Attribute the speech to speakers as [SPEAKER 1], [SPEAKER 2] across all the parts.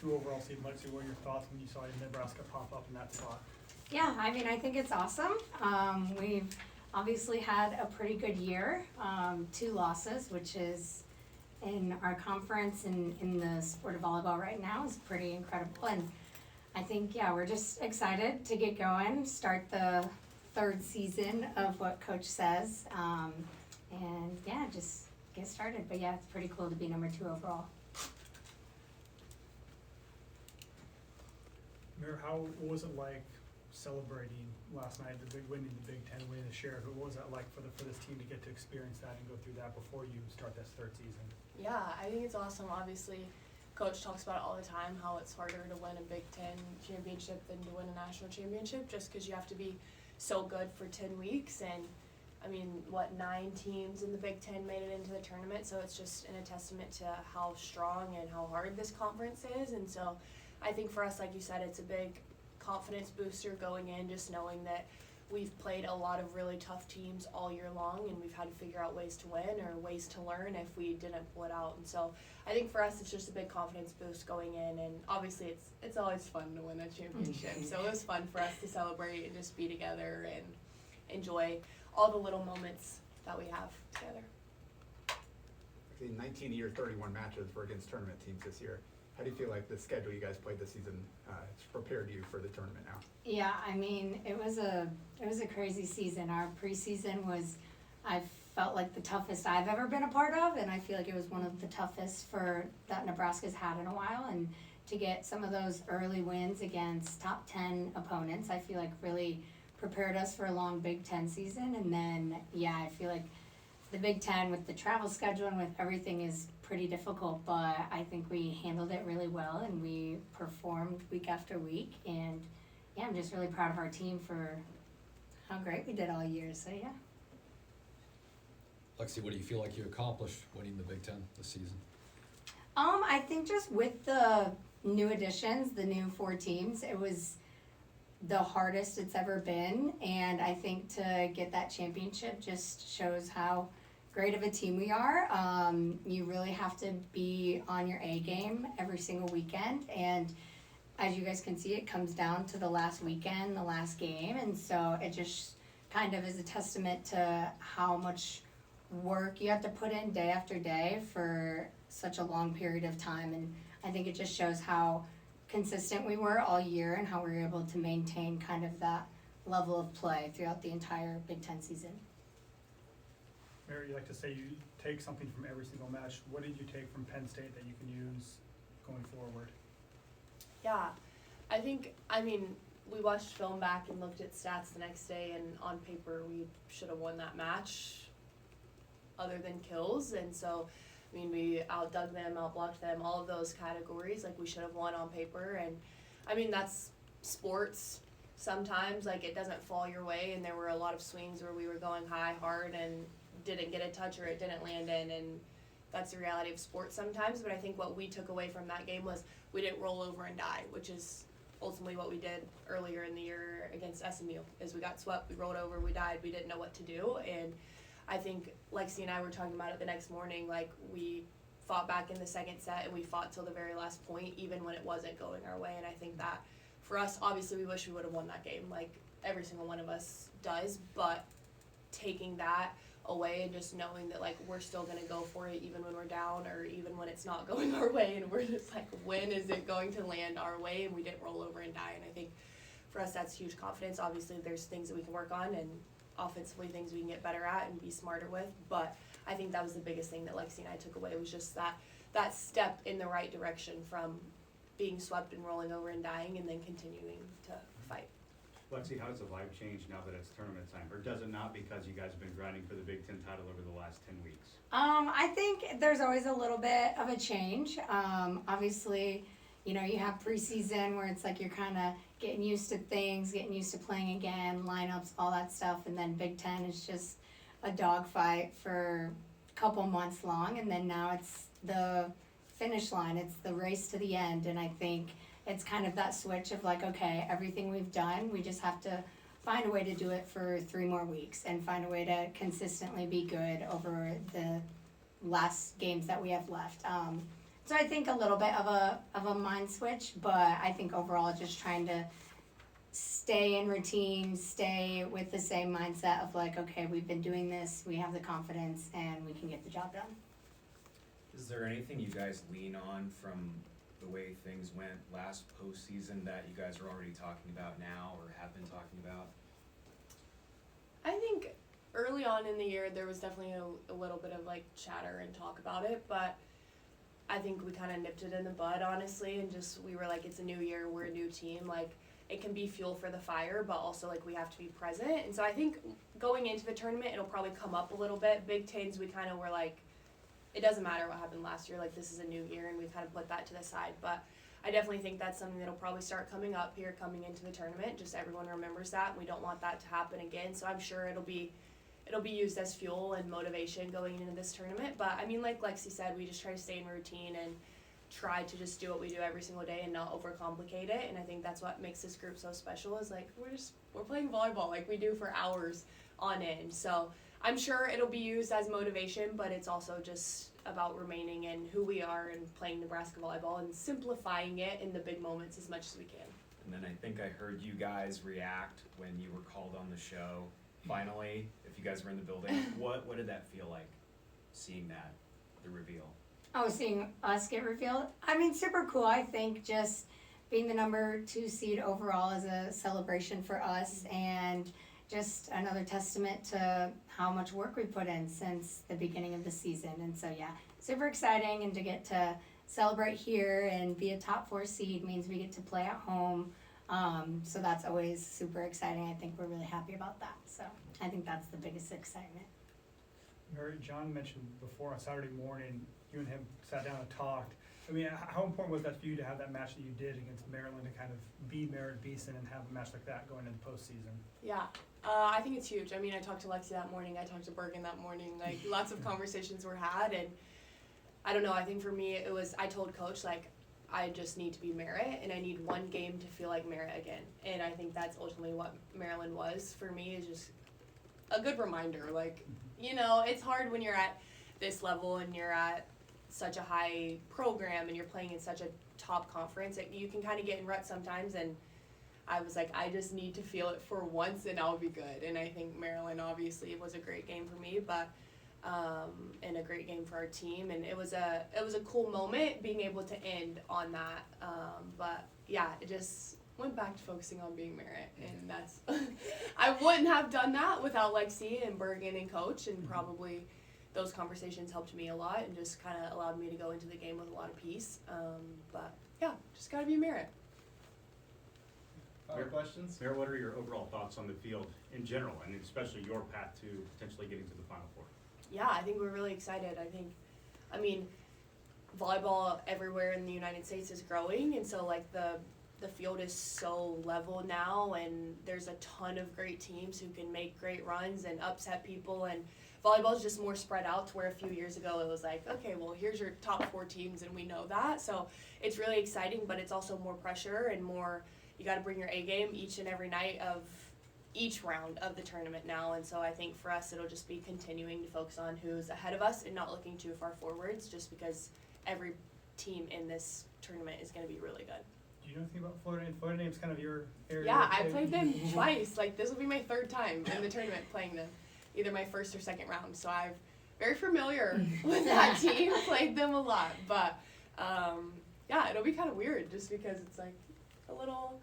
[SPEAKER 1] 2 overall seed. Lexi, what are your thoughts when you saw Nebraska pop up in that spot?
[SPEAKER 2] Yeah, I mean, I think it's awesome. We've obviously had a pretty good year, 2 losses, which is in our conference and in the sport of volleyball right now is pretty incredible. And I think, yeah, we're just excited to get going, start the 3rd season of what Coach says, and yeah, just get started. But yeah, it's pretty cool to be number 2 overall.
[SPEAKER 1] Mayor, what was it like celebrating last night, winning the Big Ten, winning the share? What was that like for this team to get to experience that and go through that before you start this 3rd season?
[SPEAKER 3] Yeah, I think it's awesome. Obviously, Coach talks about it all the time, how it's harder to win a Big Ten championship than to win a national championship, just because you have to be so good for 10 weeks. And I mean, 9 teams in the Big Ten made it into the tournament, so it's just a testament to how strong and how hard this conference is. And so I think for us, like you said, it's a big confidence booster going in, just knowing that we've played a lot of really tough teams all year long, and we've had to figure out ways to win or ways to learn if we didn't pull it out. And so I think for us, it's just a big confidence boost going in, and obviously it's always fun to win a championship. So it was fun for us to celebrate and just be together and enjoy all the little moments that we have together.
[SPEAKER 4] 19 of your 31 matches were against tournament teams this year. How do you feel like the schedule you guys played this season has prepared you for the tournament now?
[SPEAKER 2] Yeah, I mean, it was a crazy season. Our preseason was, I felt like the toughest I've ever been a part of, and I feel like it was one of the toughest that Nebraska's had in a while. And to get some of those early wins against top 10 opponents, I feel like really prepared us for a long Big Ten season. And then, yeah, I feel like the Big Ten with the travel schedule and with everything is pretty difficult, but I think we handled it really well and we performed week after week. And yeah, I'm just really proud of our team for how great we did all year. So yeah.
[SPEAKER 5] Lexi, what do you feel like you accomplished winning the Big Ten this season?
[SPEAKER 2] I think just with the new additions, the new 4 teams, it was the hardest it's ever been, and I think to get that championship just shows how great of a team we are. You really have to be on your A game every single weekend, and as you guys can see, it comes down to the last weekend, the last game, and so it just kind of is a testament to how much work you have to put in day after day for such a long period of time. And I think it just shows how consistent we were all year and how we were able to maintain kind of that level of play throughout the entire Big Ten season.
[SPEAKER 1] Mary, you like to say you take something from every single match. What did you take from Penn State that you can use going forward?
[SPEAKER 3] Yeah, we watched film back and looked at stats the next day, and on paper we should have won that match other than kills. And so, we outdug them, outblocked them, all of those categories. Like, we should have won on paper. And that's sports. Sometimes, it doesn't fall your way, and there were a lot of swings where we were going high, hard, and didn't get a touch or it didn't land in, and that's the reality of sports sometimes. But I think what we took away from that game was we didn't roll over and die, which is ultimately what we did earlier in the year against SMU. Is we got swept, we rolled over, we died, we didn't know what to do. And I think Lexi and I were talking about it the next morning, we fought back in the second set and we fought till the very last point, even when it wasn't going our way. And I think that for us, obviously we wish we would have won that game, like every single one of us does, but taking that away and just knowing that we're still going to go for it even when we're down or even when it's not going our way, and we're just when is it going to land our way, and we didn't roll over and die. And I think for us that's huge confidence. Obviously there's things that we can work on and offensively things we can get better at and be smarter with, but I think that was the biggest thing that Lexi and I took away, was just that step in the right direction from being swept and rolling over and dying and then continuing to fight.
[SPEAKER 6] Lexi, how does the vibe change now that it's tournament time? Or does it not, because you guys have been grinding for the Big Ten title over the last 10 weeks?
[SPEAKER 2] I think there's always a little bit of a change. Obviously, you have preseason where it's you're kind of getting used to things, getting used to playing again, lineups, all that stuff. And then Big Ten is just a dogfight for a couple months long. And then now it's the finish line. It's the race to the end. And I think it's kind of that switch of okay, everything we've done, we just have to find a way to do it for 3 more weeks and find a way to consistently be good over the last games that we have left. So I think a little bit of a mind switch, but I think overall just trying to stay in routine, stay with the same mindset of like, okay, we've been doing this, we have the confidence, and we can get the job done.
[SPEAKER 7] Is there anything you guys lean on from the way things went last postseason that you guys are already talking about now or have been talking about?
[SPEAKER 3] I think early on in the year there was definitely a little bit of like chatter and talk about it, but I think we kind of nipped it in the bud, honestly, and just we were like, it's a new year, we're a new team, like it can be fuel for the fire, but also like we have to be present. And so I think going into the tournament it'll probably come up a little bit. Big Tens, we kind of were like, it doesn't matter what happened last year, like this is a new year, and we kind of put that to the side. But I definitely think that's something that'll probably start coming up here coming into the tournament. Just everyone remembers that, and we don't want that to happen again. So I'm sure it'll be used as fuel and motivation going into this tournament. But I mean, like Lexi said, we just try to stay in routine and try to just do what we do every single day and not overcomplicate it. And I think that's what makes this group so special, is like we're playing volleyball like we do for hours on end. So I'm sure it'll be used as motivation, but it's also just about remaining in who we are and playing Nebraska volleyball and simplifying it in the big moments as much as we can.
[SPEAKER 7] And then I think I heard you guys react when you were called on the show. Finally, if you guys were in the building, what did that feel like, seeing that, the reveal?
[SPEAKER 2] Oh, seeing us get revealed? I mean, super cool. I think just being the number 2 seed overall is a celebration for us, and just another testament to how much work we put in since the beginning of the season. And so, yeah, super exciting, and to get to celebrate here and be a top 4 seed means we get to play at home. So that's always super exciting. I think we're really happy about that. So I think that's the biggest excitement.
[SPEAKER 1] Merritt, John mentioned before on Saturday morning, you and him sat down and talked. I mean, how important was that for you to have that match that you did against Maryland, to kind of be Merritt Beason and have a match like that going into postseason?
[SPEAKER 3] Yeah, I think it's huge. I mean, I talked to Lexi that morning, I talked to Bergen that morning, like lots of conversations were had, and I don't know, I think for me it was, I told Coach, like, I just need to be Merritt, and I need one game to feel like Merritt again. And I think that's ultimately what Maryland was for me, is just a good reminder. Like, you know, it's hard when you're at this level and you're at such a high program and you're playing in such a top conference. You can kind of get in ruts sometimes, and I was like, I just need to feel it for once and I'll be good. And I think Maryland obviously was a great game for me, but and a great game for our team, and it was a cool moment being able to end on that. But yeah, it just went back to focusing on being Merritt, and that's I wouldn't have done that without Lexi and Bergen and Coach, and probably those conversations helped me a lot and just kind of allowed me to go into the game with a lot of peace. But yeah, just gotta be Merritt.
[SPEAKER 4] Other questions?
[SPEAKER 6] Merritt, what are your overall thoughts on the field in general, and especially your path to potentially getting to the Final Four?
[SPEAKER 3] Yeah, I think we're really excited. I mean, volleyball everywhere in the United States is growing, and so like the field is so level now, and there's a ton of great teams who can make great runs and upset people, and volleyball is just more spread out, to where a few years ago it was like, okay, well, here's your top 4 teams and we know that. So it's really exciting, but it's also more pressure and more, you got to bring your A game each and every night of each round of the tournament now. And so I think for us it'll just be continuing to focus on who's ahead of us and not looking too far forwards, just because every team in this tournament is going to be really good.
[SPEAKER 1] Do you know anything about Florida? Florida name's kind of your area.
[SPEAKER 3] Yeah, I played them twice. Like, this will be my 3rd time in the tournament playing them, either my 1st or 2nd round. So I'm very familiar with that team, played them a lot. But yeah, it'll be kind of weird just because it's like a little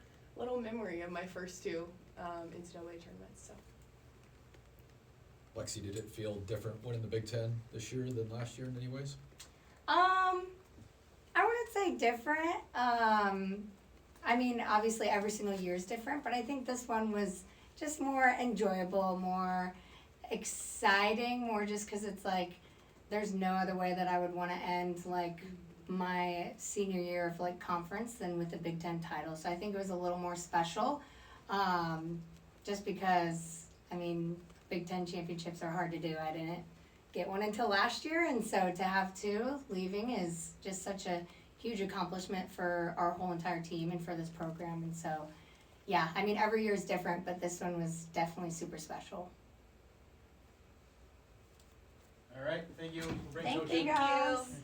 [SPEAKER 3] memory of my first 2 NCAA tournaments. So.
[SPEAKER 5] Lexi, did it feel different winning the Big Ten this year than last year in any ways?
[SPEAKER 2] I wouldn't say different. I mean, obviously every single year is different, but I think this one was just more enjoyable, more exciting, more just because it's like there's no other way that I would want to end like my senior year of like conference than with the Big Ten title. So I think it was a little more special, just because, I mean, Big Ten championships are hard to do. I didn't get one until last year, and so to have 2 leaving is just such a huge accomplishment for our whole entire team and for this program. And so, yeah, I mean, every year is different, but this one was definitely super special.
[SPEAKER 4] All right, thank you.
[SPEAKER 2] Thank you, guys.